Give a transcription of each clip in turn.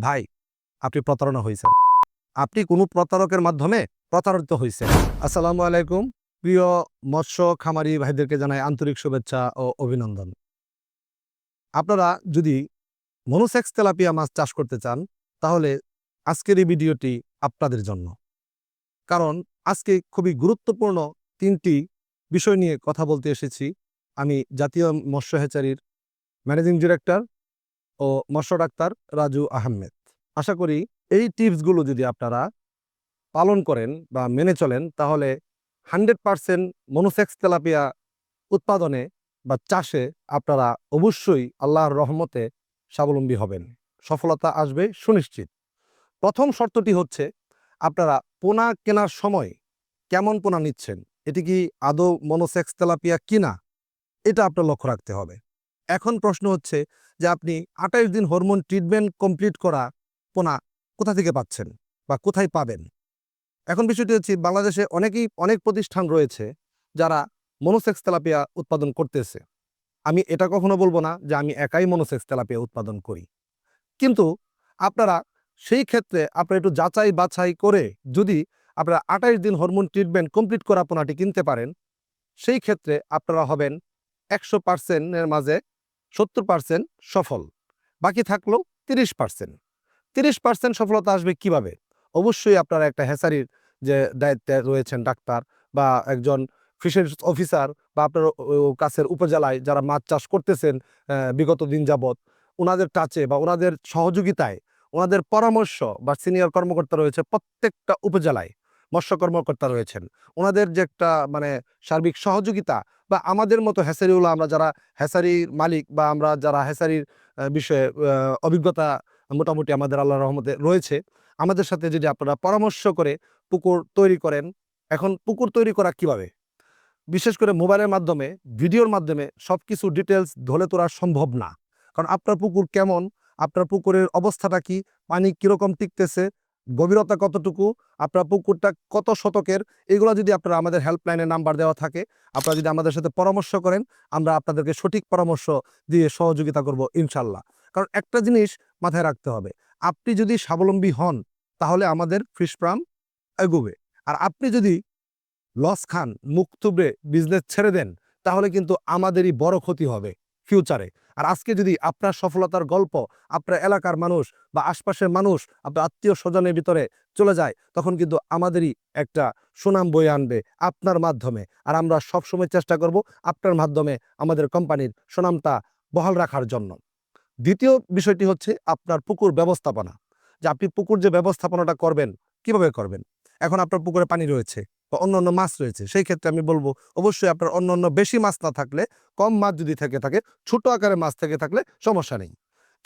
ভাই আপনি প্রতারণা হয়েছেন, আপনি কোনো প্রতারকের মাধ্যমে প্রতারিত হয়েছেন। আসসালামু আলাইকুম প্রিয় মৎস্য খামারি ভাইদেরকে জানাই আন্তরিক শুভেচ্ছা ও অভিনন্দন। আপনারা যদি মনোসেক্স তেলাপিয়া মাছ চাষ করতে চান তাহলে আজকের এই ভিডিওটি আপনাদের জন্য। কারণ আজকে খুবই গুরুত্বপূর্ণ 3টি বিষয় নিয়ে কথা বলতে এসেছি। আমি জাতীয় মৎস্য হ্যাচারির ম্যানেজিং ডিরেক্টর ও মৎস্য ডাক্তার রাজু আহমেদ। আশা করি এই টিপসগুলো যদি আপনারা পালন করেন বা মেনে চলেন তাহলে 100% মনোসেক্স তেলাপিয়া উৎপাদনে বা চাষে আপনারা অবশ্যই আল্লাহর রহমতে স্বাবলম্বী হবেন, সফলতা আসবে সুনিশ্চিত। প্রথম শর্তটি হচ্ছে আপনারা পোনা কেনার সময় কেমন পোনা নিচ্ছেন, এটি কি আদৌ মনোসেক্স তেলাপিয়া কিনা, এটা আপনার লক্ষ্য রাখতে হবে। এখন প্রশ্ন হচ্ছে যে আপনি 28 দিন হরমোন ট্রিটমেন্ট কমপ্লিট করা পোনা কোথা থেকে পাচ্ছেন বা কোথায় পাবেন। এখন বিষয়টি হচ্ছে বাংলাদেশে অনেক প্রতিষ্ঠান রয়েছে যারা মনোসেক্স তেলাপিয়া উৎপাদন করতেছে। আমি এটা কখনো বলবো না যে আমি একাই মনোসেক্স তেলাপিয়া উৎপাদন করি, কিন্তু আপনারা সেই ক্ষেত্রে আপনারা একটু যাচাই বাছাই করে যদি আপনারা 28 দিন হরমোন ট্রিটমেন্ট কমপ্লিট করা পোনাটি কিনতে পারেন, সেই ক্ষেত্রে আপনারা হবেন 100%-এর মাঝে 70% সফল, বাকি থাকলো 30%। 30% সফলতা আসবে কিভাবে? অবশ্যই আপনারা একটা হ্যাচারির যে দায়িত্বে রয়েছেন ডাক্তার বা একজন ফিশারিজ অফিসার বা আপনার কাছের উপজেলায় যারা মাছ চাষ করতেছেন বিগত দিন যাবৎ, ওনাদের টাচে বা ওনাদের সহযোগিতায়, ওনাদের পরামর্শ বা সিনিয়র কর্মকর্তা রয়েছে প্রত্যেকটা উপজেলায়, মৎস্য কর্মকর্তা রয়েছেন, ওনাদের যে একটা সার্বিক সহযোগিতা বা আমাদের মতো হ্যাচারিওয়ালা আমরা যারা হ্যাচারির মালিক বা আমরা যারা হ্যাচারির বিষয়ে অভিজ্ঞতা মোটামুটি আমাদের আল্লাহর রহমতে রয়েছে, আমাদের সাথে যদি আপনারা পরামর্শ করে পুকুর তৈরি করেন। এখন পুকুর তৈরি করা কিভাবে, বিশেষ করে মোবাইলের মাধ্যমে ভিডিওর মাধ্যমে সবকিছু ডিটেলস ধরে তোলা সম্ভব না। কারণ আপনার পুকুর কেমন, আপনার পুকুরের অবস্থাটা কি, পানি কিরকম টিকতেছে, গভীরতা কতটুকু, আপনার পুকুরটা কত শতকের, এগুলো যদি আপনারা আমাদের হেল্পলাইনের নাম্বার দেওয়া থাকে, আপনারা যদি আমাদের সাথে পরামর্শ করেন, আমরা আপনাদেরকে সঠিক পরামর্শ দিয়ে সহযোগিতা করব ইনশাল্লাহ। কারণ একটা জিনিস মাথায় রাখতে হবে, আপনি যদি স্বাবলম্বী হন তাহলে আমাদের ফিশ ফার্ম এগোবে। আর আপনি যদি লস খান, মুখ থুবড়ে বিজনেস ছেড়ে দেন, তাহলে কিন্তু আমাদেরই বড় ক্ষতি হবে ফিউচারে। আর আজকে যদি আপনার সফলতার গল্প আপনার এলাকার মানুষ বা আশপাশের মানুষ আপনার আত্মীয় স্বজনের ভিতরে চলে যায়, তখন কিন্তু আমাদেরই একটা সুনাম বয়ে আনবে আপনার মাধ্যমে। আর আমরা সবসময় চেষ্টা করব আপনার মাধ্যমে আমাদের কোম্পানির সুনামটা বহাল রাখার জন্য। দ্বিতীয় বিষয়টি হচ্ছে আপনার পুকুর ব্যবস্থাপনা, যে আপনি পুকুর যে ব্যবস্থাপনাটা করবেন কিভাবে করবেন। এখন আপনার পুকুরে পানি রয়েছে বা অন্য মাছ রয়েছে, সেই ক্ষেত্রে আমি বলবো অবশ্যই আপনার অন্য বেশি মাছ না থাকলে, কম মাছ যদি থেকে থাকে, ছোট আকারের মাছ থেকে থাকলে সমস্যা নেই।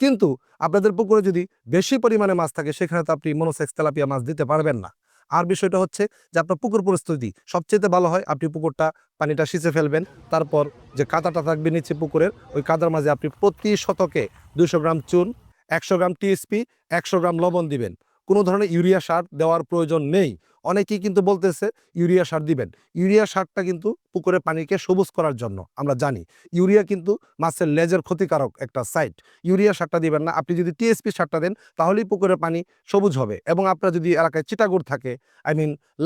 কিন্তু আপনাদের পুকুরে যদি বেশি পরিমাণে মাছ থাকে, সেখানে তো আপনি মনোসেক্স তেলাপিয়া মাছ দিতে পারবেন না। আর বিষয়টা হচ্ছে যে আপনার পুকুর পরিস্থিতি সবচেয়ে ভালো হয় আপনি পুকুরটা পানিটা সিঁচে ফেলবেন, তারপর যে কাদাটা থাকবে নিচে পুকুরের, ওই কাদার মাঝে আপনি প্রতি শতকে 200 গ্রাম চুন, 100 গ্রাম টিএসপি, 100 গ্রাম লবণ দিবেন। কোনো ধরনের ইউরিয়া সার দেওয়ার প্রয়োজন নেই। অনেকেই কিন্তু বলতেছে ইউরিয়া সার দিবেন। ইউরিয়া সারটা কিন্তু পুকুরের পানিকে সবুজ করার জন্য, আমরা জানি ইউরিয়া কিন্তু মাছের লেজের ক্ষতিকারক একটা সাইট। ইউরিয়া সারটা দিবেন না, আপনি যদি টিএসপি সারটা দেন তাহলেই পুকুরের পানি সবুজ হবে। এবং আপনার যদি এলাকায় চিটাগুড় থাকে,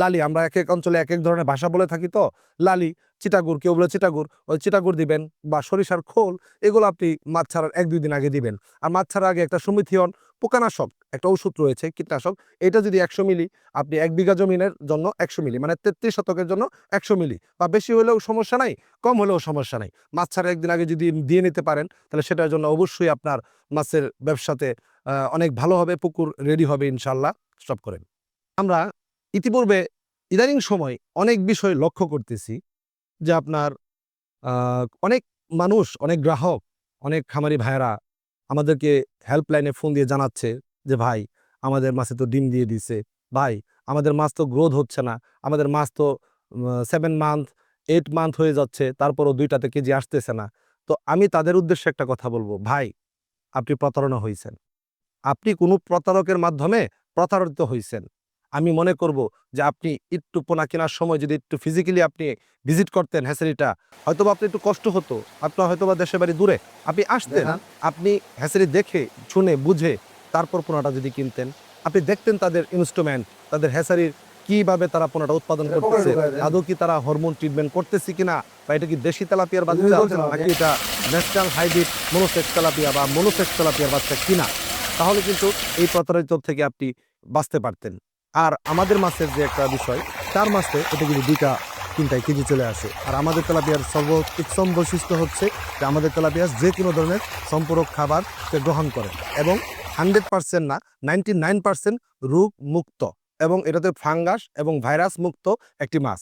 লালি, আমরা এক এক অঞ্চলে এক এক ধরনের ভাষা বলে থাকি, তো লালি, চিটাগুড়, কেউ বলে চিটাগুড়, ওই চিটাগুড় দিবেন বা সরিষার খোল, এগুলো আপনি মাছ ছাড়ার 1-2 দিন আগে দিবেন। আর মাছ ছাড়ার আগে একটা সুমিথিয়ন পোকানাশক একটা ওষুধ রয়েছে, কীটনাশক, এটা যদি 100 মিলি আপনি 1 বিঘা জমিনের জন্য 100 মিলি, মানে 33 শতকের জন্য 100 মিলি, বা বেশি হলেও সমস্যা নাই, কম হলেও সমস্যা নাই, মাছ ছাড়ার 1 দিন আগে যদি দিয়ে নিতে পারেন, তাহলে সেটার জন্য অবশ্যই আপনার মাছের ব্যবসাতে অনেক ভালো হবে, পুকুর রেডি হবে ইনশাল্লাহ। স্টপ করেন। আমরা ইতিপূর্বে ইদানিং সময় অনেক বিষয় লক্ষ্য করতেছি যে আপনার অনেক মানুষ, অনেক গ্রাহক, অনেক খামারি ভাইয়েরা আমাদেরকে হেল্পলাইনে ফোন দিয়ে জানাচ্ছে যে ভাই আমাদের মাছে তো ডিম দিয়ে দিছে, ভাই আমাদের মাছ তো গ্রোথ হচ্ছে না, আমাদের মাছ তো 7 মান্থ 8 মান্থ হয়ে যাচ্ছে, তারপরও 2টাতে কেজি আসতেছে না। তো আমি তাদের উদ্দেশ্যে একটা কথা বলবো, ভাই আপনি প্রতারণা হয়েছেন, আপনি কোনো প্রতারকের মাধ্যমে প্রতারিত হয়েছেন। আমি মনে করব যে আপনি একটু পোনা কেনার সময় যদি একটু ফিজিক্যালি আপনি ভিজিট করতেন হ্যাচারিটা, হয়তোবা আপনার একটু কষ্ট হতো, আপনার হয়তোবা দেশের বাড়ি দূরে, আপনি আসতেন, আপনি হ্যাচারি দেখে শুনে বুঝে তারপর পোনাটা যদি কিনতেন, আপনি দেখতেন তাদের ইনস্ট্রুমেন্ট, তাদের হ্যাচারির কিভাবে তারা পোনাটা উৎপাদন করতেছে, আদৌ কি তারা হরমোন ট্রিটমেন্ট করতেছে কিনা, বা এটা কি দেশি তেলাপিয়ার বাচ্চা নাকি এটা ন্যাশনাল হাইব্রিড মনোসেক্স তেলাপিয়া বা মনোসেক্স তেলাপিয়ার বাচ্চা কিনা, তাহলে কিন্তু এই প্রতারিত থেকে আপনি বাঁচতে পারতেন। আর আমাদের মাছের যে একটা বিষয়, 4 মাসে এটা কিন্তু 2-3 কেজি চলে আসে। আর আমাদের তেলাপিয়ার সর্বোত্তম বৈশিষ্ট্য হচ্ছে যে আমাদের তেলাপিয়া যে কোনো ধরনের সম্পূরক খাবার সে গ্রহণ করে এবং 100% না, 99% রোগ মুক্ত এবং এটাতে ফাঙ্গাস এবং ভাইরাস মুক্ত একটি মাছ।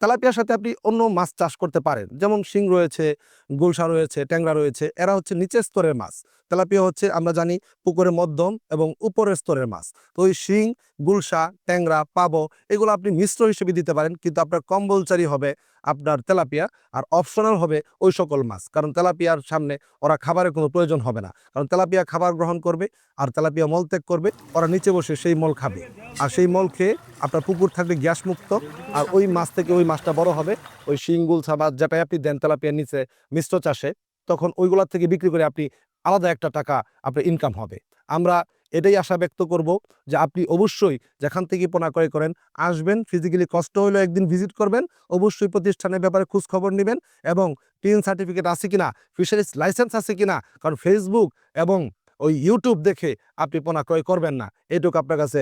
তেলাপিয়ার সাথে আপনি অন্য মাছ চাষ করতে পারেন, যেমন শিং রয়েছে, গুলশা রয়েছে, ট্যাংরা রয়েছে, এরা হচ্ছে নিচের স্তরের মাছ। তেলাপিয়া হচ্ছে আমরা জানি পুকুরের মধ্যম এবং উপরের স্তরের মাছ। তো ওই শিং, গুলশা, ট্যাংরা, পাবো এগুলো আপনি মিশ্র হিসেবে দিতে পারেন, কিন্তু আপনার কম্বলচারী হবে আপনার তেলাপিয়া, আর অপশনাল হবে ওই সকল মাছ। কারণ তেলাপিয়ার সামনে ওরা খাবারের কোনো প্রয়োজন হবে না, কারণ তেলাপিয়া খাবার গ্রহণ করবে আর তেলাপিয়া মলত্যাগ করবে, ওরা নিচে বসে সেই মল খাবে, আর সেই মল খেয়ে আপনার পুকুর থাকবে গ্যাস মুক্ত, আর ওই মাছ থেকে ওই মাছটা বড় হবে। ওই শিং, গুলশা বা যেটাই আপনি দেন তেলাপিয়ার নিচে মিশ্র চাষে, তখন ওইগুলোর থেকে বিক্রি করে আপনি আলাদা একটা টাকা আপনার ইনকাম হবে। আমরা এটাই আশা ব্যক্ত করব যে আপনি অবশ্যই যেখান থেকে পোনা ক্রয় করেন আসবেন, ফিজিক্যালি কষ্ট হলেও একদিন ভিজিট করবেন, অবশ্যই প্রতিষ্ঠানের ব্যাপারে খোঁজ খবর নেবেন এবং টিন সার্টিফিকেট আছে কিনা, ফিশারিজ লাইসেন্স আছে কিনা, কারণ ফেসবুক এবং ওই ইউটিউব দেখে আপনি পোনা ক্রয় করবেন না। এইটুকু আপনার কাছে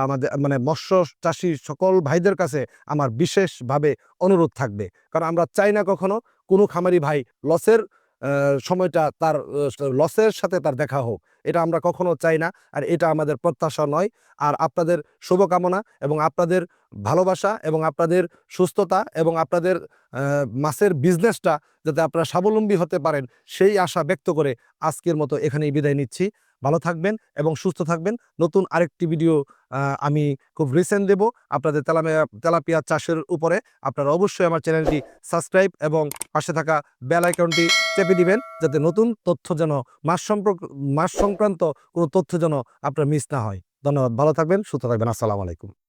আমাদের মানে মৎস্য চাষী সকল ভাইদের কাছে আমার বিশেষভাবে অনুরোধ থাকবে, কারণ আমরা চাই না কখনো কোনো খামারি ভাই লসের সময়টা তার লসের সাথে তার দেখা হোক, এটা আমরা কখনো চাই না, আর এটা আমাদের প্রত্যাশা নয়। আর আপনাদের শুভকামনা এবং আপনাদের ভালোবাসা এবং আপনাদের সুস্থতা এবং আপনাদের মাছের বিজনেসটা যাতে আপনারা স্বাবলম্বী হতে পারেন, সেই আশা ব্যক্ত করে আজকের মতো এখানেই বিদায় নিচ্ছি। ভালো থাকবেন এবং সুস্থ থাকবেন। নতুন আরেকটি ভিডিও আমি খুব রিসেন্ট দেব আপনাদের তেলাপিয়া চাষের উপরে। আপনারা অবশ্যই আমার চ্যানেলটি সাবস্ক্রাইব এবং পাশে থাকা বেল আইকনটি চেপে দিবেন, যাতে নতুন তথ্য যেন মাছ সংক্রান্ত কোনো তথ্য যেন আপনার মিস না হয়। ধন্যবাদ, ভালো থাকবেন, সুস্থ থাকবেন। আসসালামু আলাইকুম।